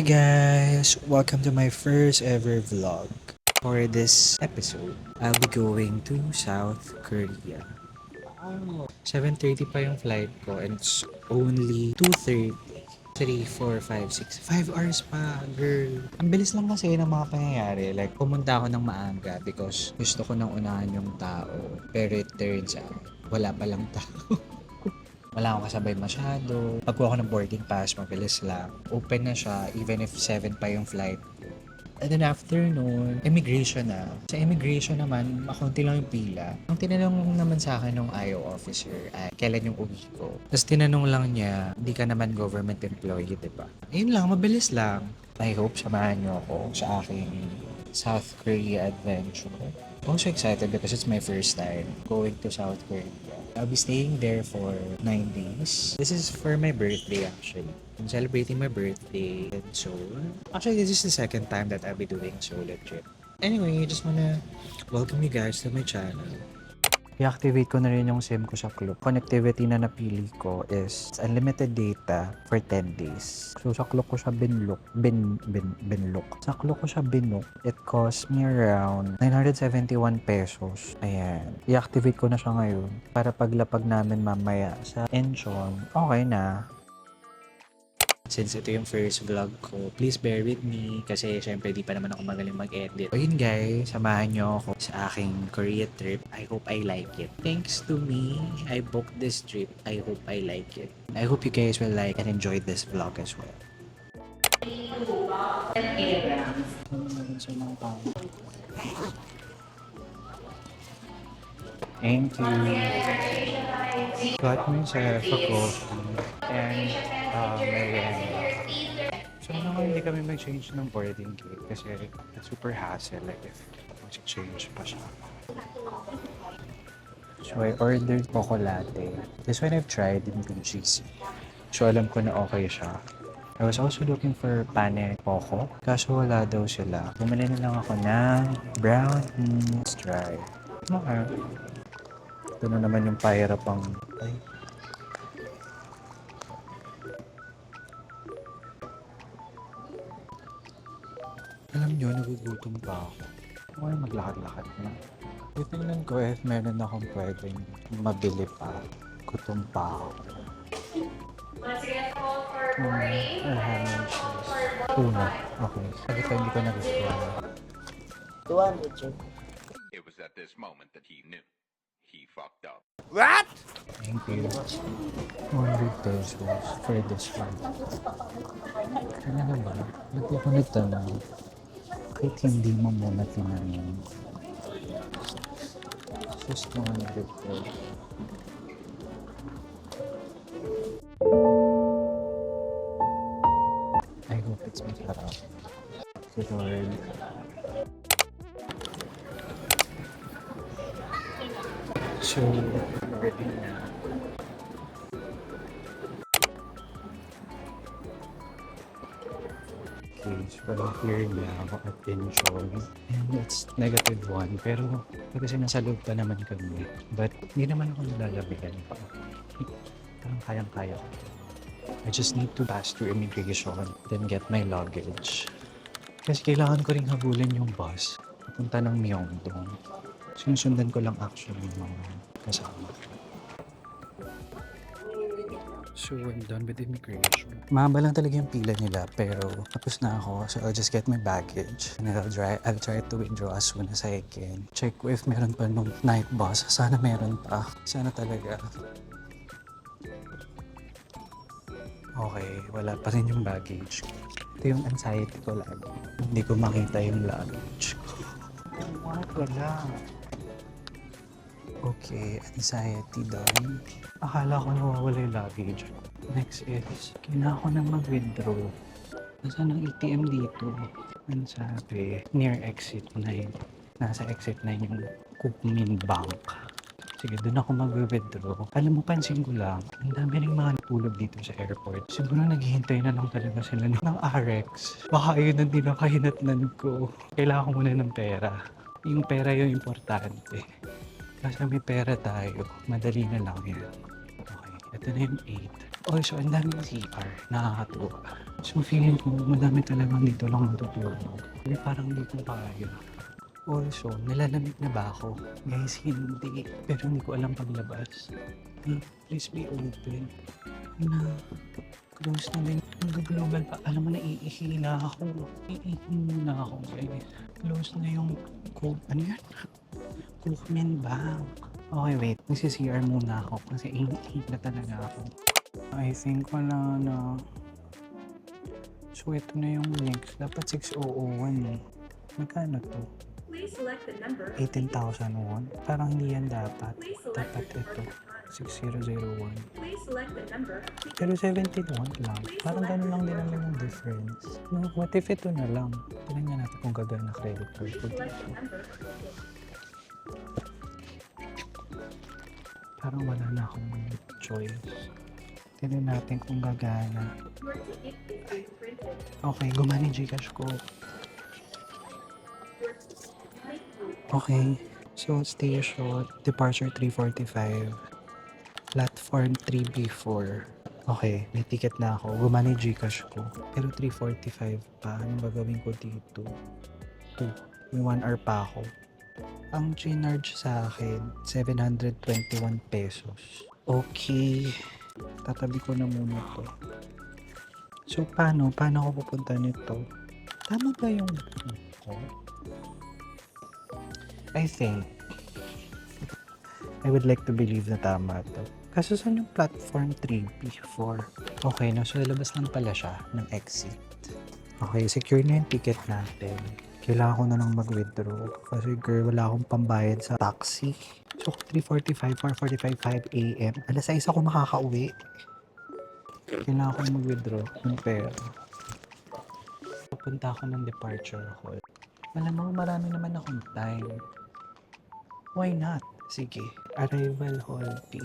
Hi guys! Welcome to my first ever vlog. For this episode, I'll be going to South Korea. 7:30 pa yung flight ko and it's only 2:30. 3, 4, 5, 6, 5 hours pa, girl. Ang bilis lang kasi ng mga pangyayari. Like, pumunta ako ng maaga because gusto ko nang unahan yung tao. Pero it turns out, wala palang tao. Wala akong kasabay masyado. Pagkuha ko ng boarding pass, mabilis lang. Open na siya, even if 7 pa yung flight. And then after noon, immigration na. Sa immigration naman, makunti lang yung pila. Ang tinanong naman sa akin ng IO officer ay kailan yung uwi ko. Tapos tinanong lang niya, hindi ka naman government employee, di ba? Ayun lang, mabilis lang. I hope samahan niyo ako sa aking South Korea adventure. I'm so excited because it's my first time going to South Korea. I'll be staying there for 9 days. This is for my birthday actually. I'm celebrating my birthday in Seoul. Actually, this is the second time that I'll be doing solo trip. Anyway, I just wanna welcome you guys to my channel. I-activate ko na rin yung SIM ko sa Klook. Connectivity na napili ko is unlimited data for 10 days. So sa Klook ko siya binlock. Sa Klook ko siya binlock. It cost me around 971 pesos. Ayan. I-activate ko na siya ngayon para paglapag namin mamaya sa Incheon, okay na. Since ito yung first vlog ko, please bear with me kasi syempre di pa naman ako magaling mag-edit. So yun guys, samahan nyo ako sa aking Korea trip. I hope I like it. Thanks to me, I booked this trip. I hope I like it. I hope you guys will like and enjoy this vlog as well. Thank you. Got myself a coffee and merienda. So naman hindi kami mag-change ng boarding gate kasi super hassle like if mag-change pa siya. So I ordered Coco Latte. This one I've tried in BGC. So alam ko na okay siya. I was also looking for Pane Coco. Kaso wala daw sila. Bumili na lang ako ng brownie. Let's try. Okay. Ito na naman yung pahirapang... Ay. Alam nyo, nagugutom pa ako. Okay, maglakad-lakad na. Titingnan ko if meron akong pwedeng mabili pa. Gutom pa ako. Ham and cheese. Tuna. Okay. Kasi hindi ko nagustuhan. 200, sir. It was at this moment that he knew. He fucked up. What? Thank you. 100 pesos for this one. Ano na ba? Ba't ako nagtanong? Kahit hindi mo muna tinanong. Just 100 pesos. I hope it's masarap. Si Lord. So, ready na. Okay, so here na ako at Incheon. And it's -1, pero kasi nasa loob pa naman kami. But hindi naman ako nilalabihan pa. Parang kayang-kaya ko. I just need to pass through immigration, then get my luggage. Kasi kailangan ko rin habulin yung bus papunta ng Myeongdong. Sinusundan ko lang actually yung mga kasama. So, I'm done with immigration. Mahaba lang talaga yung pila nila, pero tapos na ako. So, I'll just get my baggage. And I'll try to withdraw as soon as I can. Check ko if meron pa nung night bus. Sana meron pa. Sana talaga. Okay, wala pa rin yung baggage. Ito yung anxiety ko lagi. Hindi ko makita yung luggage ko. Wala. Okay, anxiety done. Akala ko nawawala yung luggage. Next is, kailangan ko na mag-withdraw. Nasaan ang ATM dito? Ang sabi, near exit 9. Nasa exit 9 yung Kookmin Bank. Sige, doon ako mag-withdraw. Alam mo, pansin ko lang, ang dami rin mga natulog dito sa airport. Siguro naghihintay na lang talaga sila ng RX. Baka yun ang dinakahinatnan ko. Kailangan ko muna ng pera. Yung pera yung importante. Kasi may pera tayo. Madali na lang yan. Okay, ito na yung 8. Oh, so ang daming CR. Nakakatuwa. So feeling ko, madami talagang dito lang matutulog. Pero parang hindi ko kaya. Also, nalalamig na ba ako? Guys, hindi. Pero hindi ko alam paglabas. Please be open. Na, close na din. Global pa. Alam mo, naiihi na ako. Naiihi na ako, guys. Close na yung ano yan? Cookman Bank. Okay, wait. Nagsi-CR muna ako kasi ihi na talaga ako. I think wala na. So, ito na yung next. Dapat 6,001 eh. Magkano to? Please select the number. 18,001? Parang hindi yan dapat. Please select Dapat the ito. number. 6001. Please select the number. Pero 71 lang. Parang ganun lang din naman yung difference. No, what if ito na lang? Tignan nga natin kung gagana credit card Please ko select the dito. number. Parang wala na akong choice. Tignan natin kung gagana. Your ticket is being printed. Okay, gumana yung Gcash ko. Thank you. Okay. So, station, departure 3:45. Platform 3B4. Okay, may ticket na ako. Gumana yung Gcash ko. Pero 3:45 pa. Anong gagawin ko dito? 2. May 1 hour pa ako. Ang charge sa akin, 721 pesos. Okay. Tatabi ko na muna to. So, paano? Paano ako pupunta nito? Tama ba yung ko? I think I would like to believe na tama to. Kaso saan yung platform 3B4? Okay, nasa labas lang pala siya ng exit. Okay, secure na yung ticket natin. Kailangan ko na lang mag-withdraw. Kasi girl, wala akong pambayad sa taxi. So, 3:45, 4:45, 5 a.m. Alas 6 ako makakauwi. Kailangan ko mag-withdraw ng pera. Pupunta ako ng departure hall. Malamang marami naman akong time. Why not? Sige. Arrival hall P.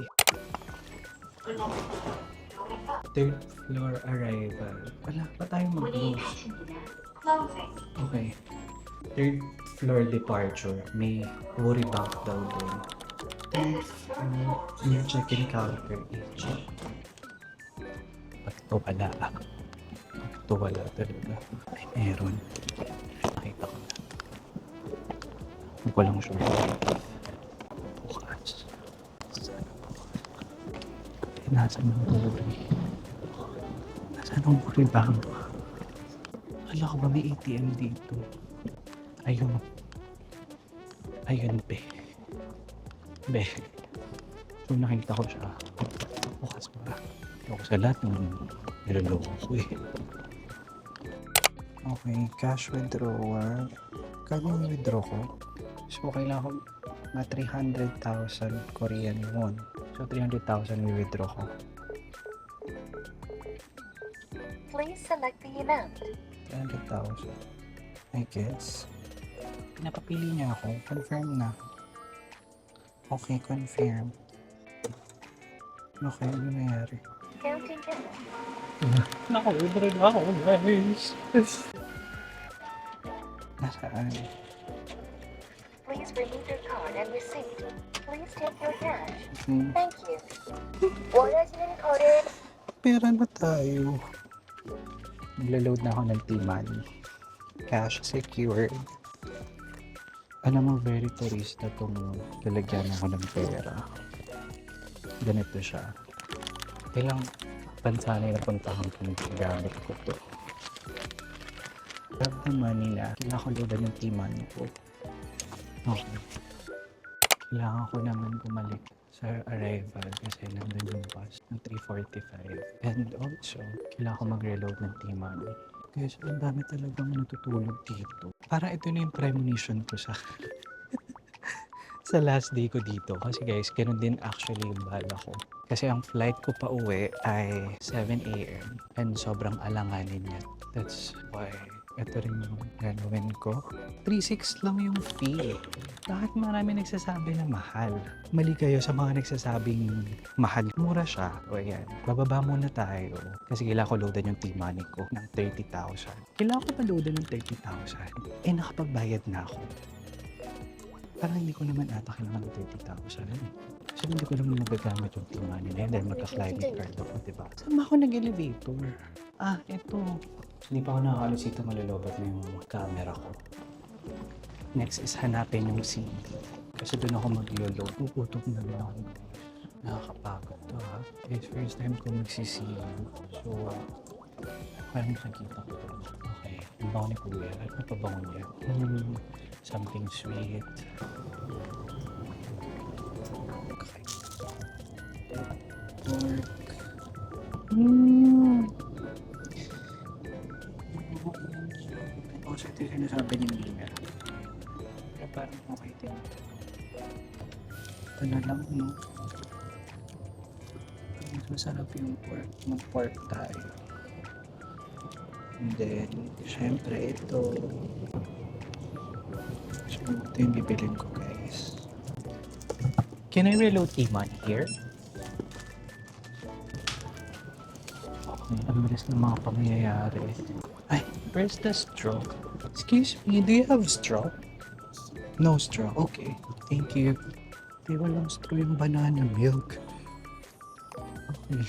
Third floor arrival. Wala pa tayong mag-close. Okay. Third floor departure. May worry bank daw doon. Third floor. New check-in counter. Pag ito wala. Pag ito wala talaga. Ay, meron. Nakita ko na. Huwag ko lang sure. Bukas. Sana bukas. Eh, nasaan ang worry? Nasaan ang worry bank? Akala ko ba may ATM dito? Ayun. Ayun, be. Be. So, nakita ko siya. Bukas pa. Ako sa lahat ng niloloko ko eh. Okay, cash withdrawal. Kano yung withdraw ko? So, kailangan ko na 300,000 Korean won. So, 300,000 i-withdraw ko. Please select the amount. 300,000. I guess. Pinapapili niya ako. Confirm na. Okay, confirm. Okay, ano nangyari? Counting in. Naka-withdraw na ako, guys. Nasaan? Please remove your card and receipt. Please take your cash. Hmm. Thank you. Order has been encoded. Pera na tayo. Nagla-load na ako ng T-Money. Cash secured. Alam mo, very turista tong lalagyan ako ng pera. Ganito siya. Ilang bansa na napuntahan kung gamit ko to. Grab the money na. Kailangan ko loadan yung T-Money ko. Okay. Kailangan ko naman bumalik sa arrival kasi nandun yung bus ng 3:45. And also, kailangan ko mag-reload ng T-Money. Guys, ang dami talagang natutulog dito. Parang ito na yung premonition ko sa sa last day ko dito. Kasi guys, ganun din actually yung bala ko. Kasi ang flight ko pa uwi ay 7 a.m. And sobrang alanganin niya. That's why ito rin yung gagawin ko. 3,600 lang yung fee. Bakit marami nagsasabi na mahal? Mali kayo sa mga nagsasabing mahal. Mura siya. O yan, bababa muna tayo. Kasi kailangan ko loadan yung T-Money ko ng 30,000. Kailangan ko pa loadan ng 30,000. Eh, nakapagbayad na ako. Parang hindi ko naman ata kailangan ng 30,000. Kasi hindi ko naman nagagamit yung T-Money na yun dahil magka-climate card ako, diba? Saan ba ako nag-elevator? Ito. Hindi pa ako nakakalos dito, malulobot na yung camera ko. Next is hanapin yung CD. Kasi doon ako maglolo. Puputok na rin ako. Nakakapagod to ha. It's first time ko magsisiyo. So, parang nakikita ko to. Okay. Ang bango ni Kuya. At napabango niya. Something sweet. Okay. Pork. Also, ito yung sinasabi ni Mia. Kaya parang okay din. Ito na lang, no? Mas masarap yung pork. Mag-pork tayo. And then, syempre ito. So, ito yung bibilin ko, guys. Can I reload Iman here? Okay, ang bilis ng mga pangyayari. Ay, where's the straw? Excuse me, do you have straw? No straw, okay. Thank you. Di walang straw yung banana milk. Okay.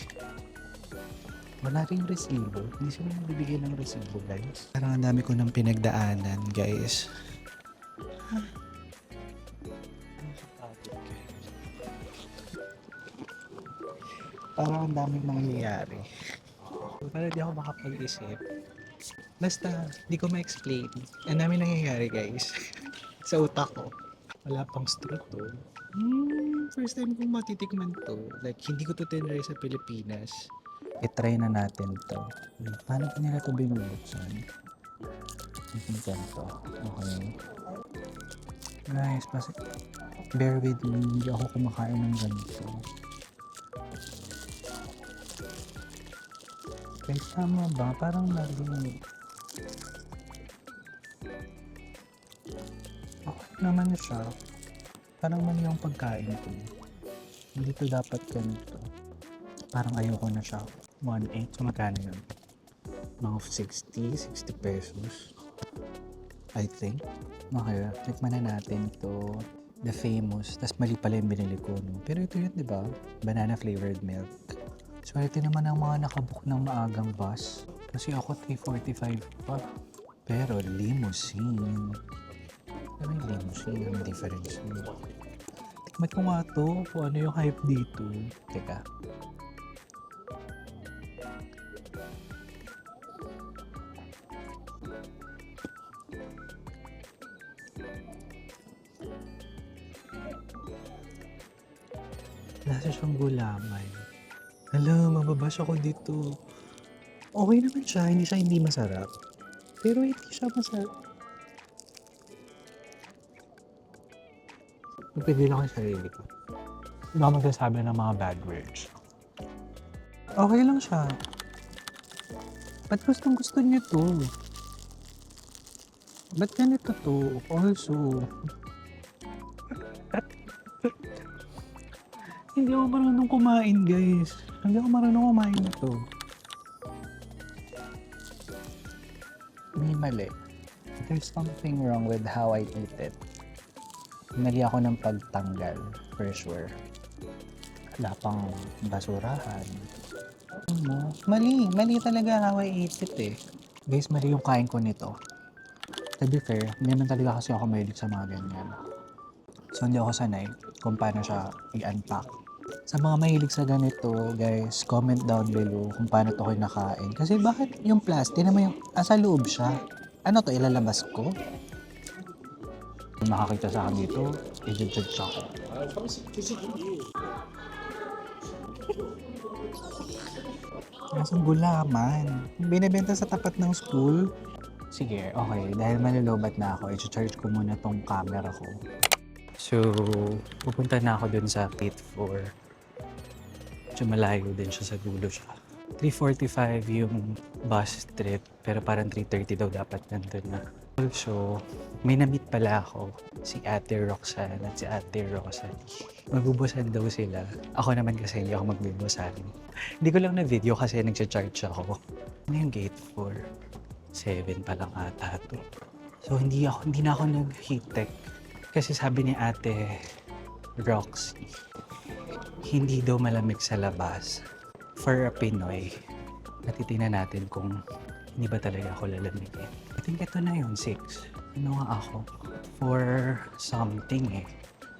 Wala ring resibo. Hindi sila bibigyan ng resibo, guys. Parang ang dami ko ng pinagdaanan, guys. Parang ang daming mangyayari. Parang di ako makapag-isip. Basta, di ko ma-explain. Ang dami nangyayari, guys. Sa utak ko. Wala pang straw to. First time kong matitikman to. Like, hindi ko to tinry sa Pilipinas. I-try na natin to. Paano pa nila to binubuksan? Ito to. Okay. Guys, bear with me. Hindi ako kumakain ng ganito. Guys, tama ba? Parang naging... Okay naman siya. Parang mali yung pagkain ko. Hindi to dapat ganito. Parang ayoko na siya. 1.8. So magkano yun? Mga 60 pesos. I think. Okay, tikman na natin to. The famous. Tas mali pala yung binili ko. No? Pero ito yun, di ba? Banana flavored milk. So ito naman ang mga nakabook ng maagang bus. Kasi ako 3:45 pa. Pero limousine. Ano yung limousine? Anong difference yun? Tikman ko nga to. Kung ano yung hype dito. Teka. Lasa siyang gulaman. Hala, mababash ako dito. Okay naman siya, hindi masarap. Pero hindi siya masarap. Napigil ako sa sarili ko. Hindi ako magsasabi ng mga bad words. Okay lang siya. Ba't gustong gusto niyo to? Ba't ganito to? Also, hindi ako marunong kumain, guys. Hindi ako marunong kumain nito. May mali. There's something wrong with how I eat it. Mali ako ng pagtanggal, for sure. Wala pang basurahan. Ano? Mali talaga how I eat it eh. Guys, mali yung kain ko nito. To be fair, hindi naman talaga kasi ako mahilig sa mga ganyan. So hindi ako sanay kung paano siya i-unpack. Sa mga mahilig sa ganito, guys, comment down below kung paano to kinakain. Kasi bakit yung plastic naman yung asa loob siya? Ano to, ilalabas ko? Kung makakita sa akin dito, i-judge ako. Nasang gulaman. Binibenta sa tapat ng school. Sige, okay. Dahil malulobat na ako, i-charge ko muna tong camera ko. So, pupunta na ako dun sa pit 4. Medyo malayo din siya sa dulo siya. 3:45 yung bus trip, pero parang 3:30 daw dapat nandun na. Also, may na-meet pala ako, si Ate Roxanne at si Ate Rosalie. Magbubusan daw sila. Ako naman kasi hindi ako magbubusan. Hindi ko lang na video kasi nagcha-charge ako. Ano yung gate 4? 7 pa lang ata to. So, hindi na ako nag-heat tech. Kasi sabi ni Ate Roxy, hindi daw malamig sa labas for a Pinoy. Natitingnan natin kung hindi ba talaga ako lalamigin. I think ito na yun, 6. Ano nga ako? 4 something eh.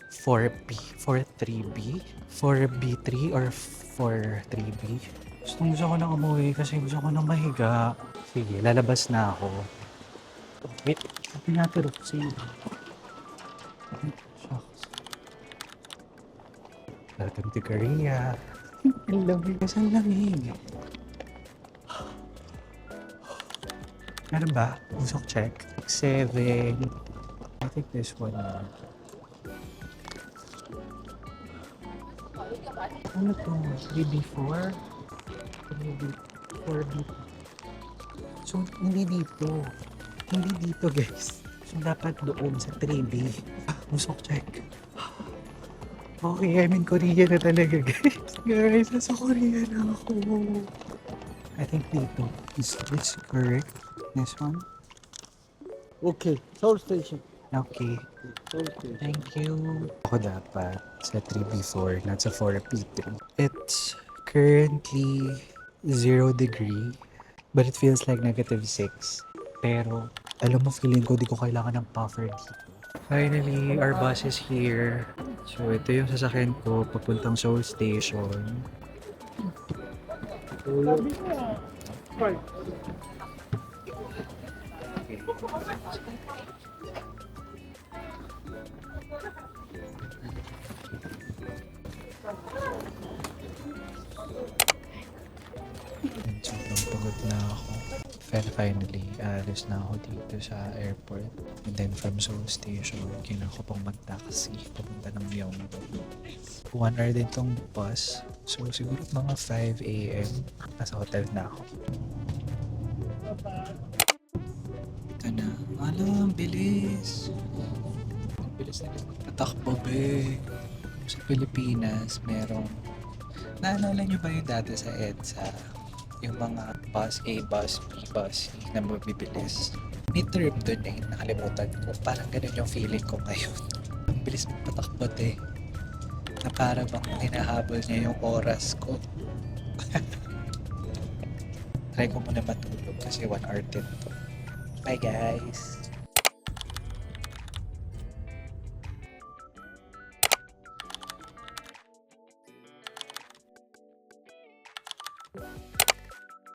4B, 4-3B, 4B3 or 4-3B. Gusto ko na umuwi kasi gusto ko na mahiga. Sige, lalabas na ako. Wait, sabi natin Roxy. Shucks. Welcome to Korea. I love you. Saan lamig? Meron ba? Usok check. 7. I think this one. Ano to? 3B4? 3B4B. So, hindi dito. Hindi dito, guys. So, dapat doon sa 3B. Usok check. Okay, I'm in Korea na talaga, guys. Guys, nasa Korea na ako. I think dito. Is this correct? This one? Okay, Seoul Station. Okay. Seoul Station. Thank you. Ako dapat sa 3B4, not sa 4B3. It's currently 0 degree, but it feels like -6. Pero, alam mo, feeling ko di ko kailangan ng puffer dito. Finally, our bus is here. So, ito yung sasakyan ko papuntang Seoul Station. And sobrang pagod na ako. Finally, alis na ako dito sa airport. And then from Seoul Station, kailangan ko pang mag-taxi papunta ng Myeongdong. 1 hour din tong bus. So siguro mga 5 a.m. Nasa hotel na ako. Ito na. Alam, bilis. Ang bilis na patakbo, be. Sa Pilipinas, merong... Naalala nyo ba yung dati sa EDSA? Yung mga bus A, bus B, bus C na mabibilis. May term dun eh, nakalimutan ko. Parang ganun yung feeling ko ngayon. Ang bilis mong patakbot eh. Na para bang hinahabol niya yung oras ko. Try ko muna matulog kasi 1 hour din to. Bye guys!